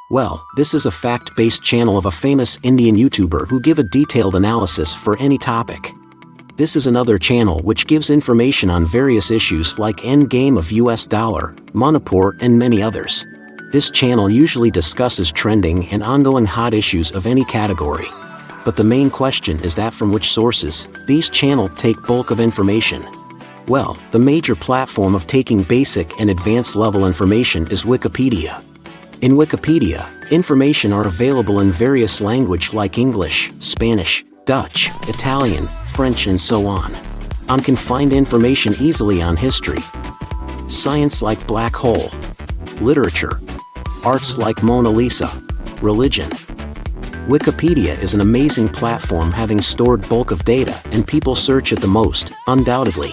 Well, this is a fact-based channel of a famous Indian YouTuber who give a detailed analysis for any topic. This is another channel which gives information on various issues like endgame of US dollar, Manipur and many others. This channel usually discusses trending and ongoing hot issues of any category. But the main question is that from which sources these channels take bulk of information. Well, the major platform of taking basic and advanced level information is Wikipedia. In Wikipedia, information are available in various languages like English, Spanish, Dutch, Italian, French and so on. One can find information easily on history, science like black hole, literature, arts like Mona Lisa, religion. Wikipedia is an amazing platform having stored bulk of data and people search it the most, undoubtedly.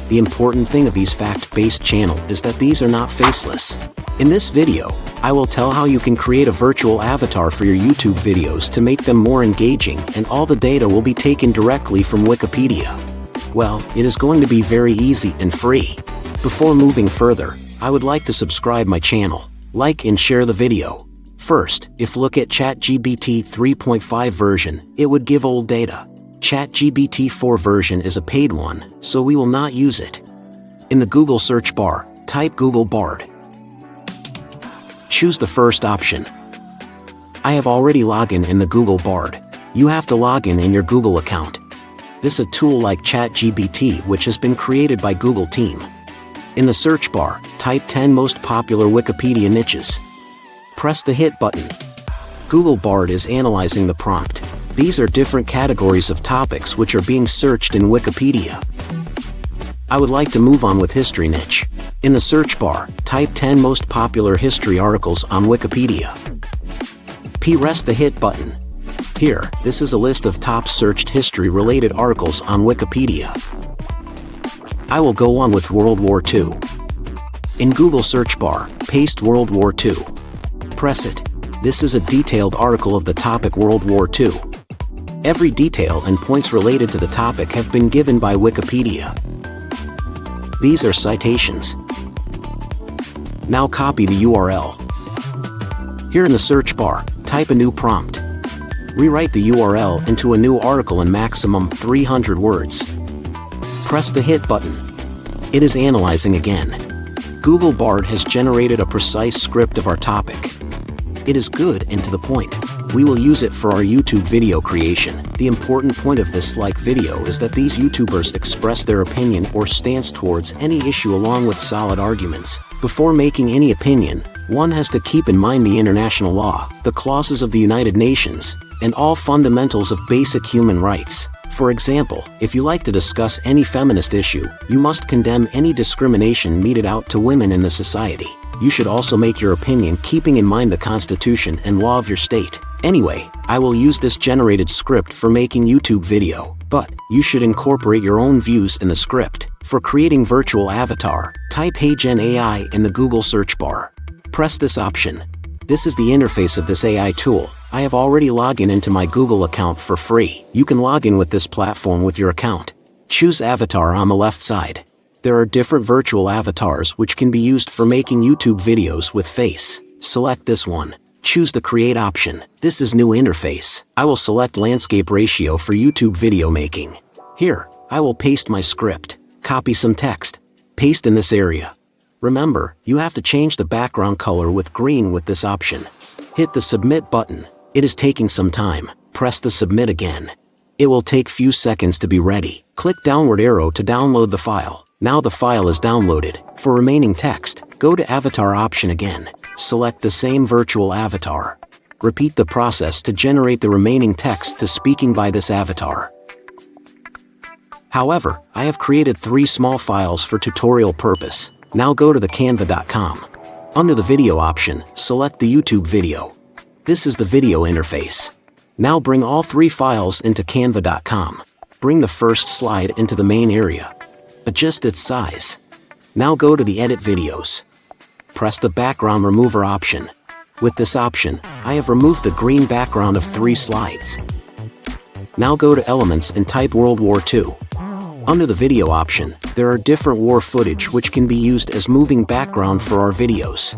The important thing of these fact-based channel is that these are not faceless. In this video, I will tell how you can create a virtual avatar for your YouTube videos to make them more engaging, and all the data will be taken directly from Wikipedia. Well, it is going to be very easy and free. Before moving further, I would like to subscribe my channel, like and share the video. First, if look at ChatGPT 3.5 version, it would give old data. ChatGPT 4 version is a paid one, so we will not use it. In the Google search bar, type Google Bard. Choose the first option. I have already logged in the Google Bard. You have to log in your Google account. This is a tool like ChatGPT which has been created by Google team. In the search bar, type 10 most popular Wikipedia niches. Press the hit button. Google Bard is analyzing the prompt. These are different categories of topics which are being searched in Wikipedia. I would like to move on with history niche. In the search bar, type 10 most popular history articles on Wikipedia. Press the hit button. Here, this is a list of top searched history-related articles on Wikipedia. I will go on with World War II. In Google search bar, paste World War II. Press it. This is a detailed article of the topic World War II. Every detail and points related to the topic have been given by Wikipedia. These are citations. Now copy the URL. Here in the search bar, type a new prompt. Rewrite the URL into a new article in maximum 300 words. Press the hit button. It is analyzing again. Google Bard has generated a precise script of our topic. It is good and to the point. We will use it for our YouTube video creation. The important point of this video is that these YouTubers express their opinion or stance towards any issue along with solid arguments. Before making any opinion, one has to keep in mind the international law, the clauses of the United Nations, and all fundamentals of basic human rights. For example, if you like to discuss any feminist issue, you must condemn any discrimination meted out to women in the society. You should also make your opinion keeping in mind the Constitution and law of your state. Anyway, I will use this generated script for making YouTube video, but you should incorporate your own views in the script. For creating virtual avatar, type HeyGen AI in the Google search bar. Press this option. This is the interface of this AI tool. I have already logged into my Google account for free. You can log in with this platform with your account. Choose avatar on the left side. There are different virtual avatars which can be used for making YouTube videos with face. Select this one. Choose the create option. This is new interface. I will select landscape ratio for YouTube video making. Here, I will paste my script. Copy some text. Paste in this area. Remember, you have to change the background color with green with this option. Hit the submit button. It is taking some time. Press the submit again. It will take few seconds to be ready. Click downward arrow to download the file. Now the file is downloaded. For remaining text, go to avatar option again. Select the same virtual avatar. Repeat the process to generate the remaining text to speaking by this avatar. However, I have created 3 small files for tutorial purpose. Now go to the canva.com. Under the video option, select the YouTube video. This is the video interface. Now bring all 3 files into canva.com. Bring the first slide into the main area. Adjust its size. Now go to the edit videos. Press the background remover option. With this option, I have removed the green background of 3 slides. Now go to elements and type World War II. Under the video option, there are different war footage which can be used as moving background for our videos.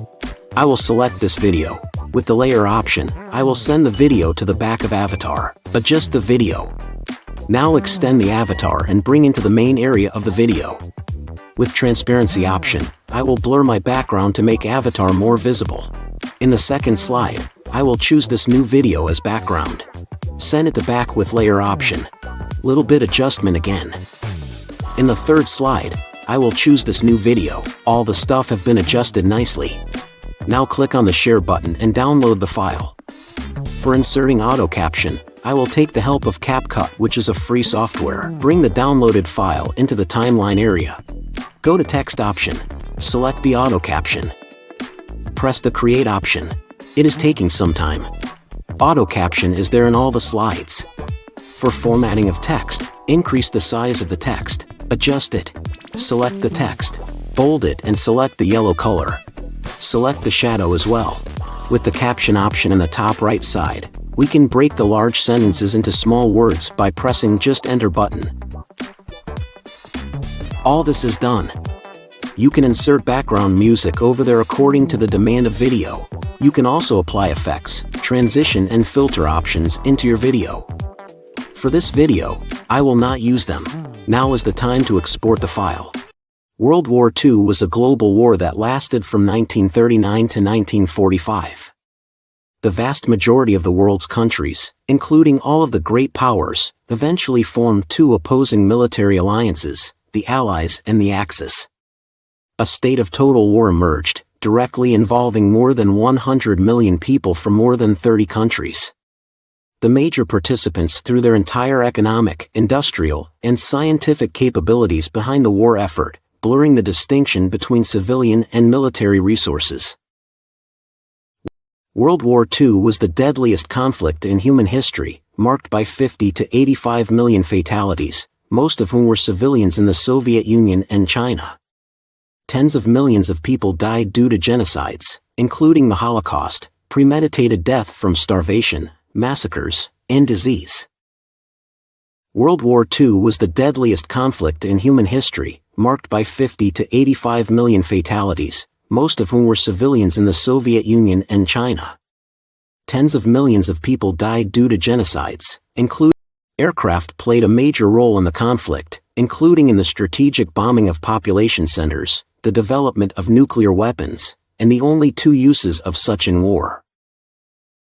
I will select this video. With the layer option, I will send the video to the back of avatar. Adjust the video. Now extend the avatar and bring into the main area of the video. With transparency option, I will blur my background to make avatar more visible. In the second slide, I will choose this new video as background. Send it to back with layer option. Little bit adjustment again. In the third slide, I will choose this new video. All the stuff have been adjusted nicely. Now click on the share button and download the file. For inserting auto caption, I will take the help of CapCut, which is a free software. Bring the downloaded file into the timeline area. Go to text option. Select the auto caption. Press the create option. It is taking some time. Auto caption is there in all the slides. For formatting of text, increase the size of the text. Adjust it. Select the text. Bold it and select the yellow color. Select the shadow as well. With the caption option in the top right side, we can break the large sentences into small words by pressing just enter button. All this is done. You can insert background music over there according to the demand of video. You can also apply effects, transition and filter options into your video. For this video, I will not use them. Now is the time to export the file. World War II was a global war that lasted from 1939 to 1945. The vast majority of the world's countries, including all of the great powers, eventually formed two opposing military alliances, the Allies and the Axis. A state of total war emerged, directly involving more than 100 million people from more than 30 countries. The major participants threw their entire economic, industrial, and scientific capabilities behind the war effort, blurring the distinction between civilian and military resources. World War II was the deadliest conflict in human history, marked by 50 to 85 million fatalities, most of whom were civilians in the Soviet Union and China. Tens of millions of people died due to genocides, including the Holocaust, premeditated death from starvation, massacres, and disease. World War II was the deadliest conflict in human history, marked by 50 to 85 million fatalities, most of whom were civilians in the Soviet Union and China. Tens of millions of people died due to genocides, including aircraft played a major role in the conflict, including in the strategic bombing of population centers, the development of nuclear weapons, and the only two uses of such in war.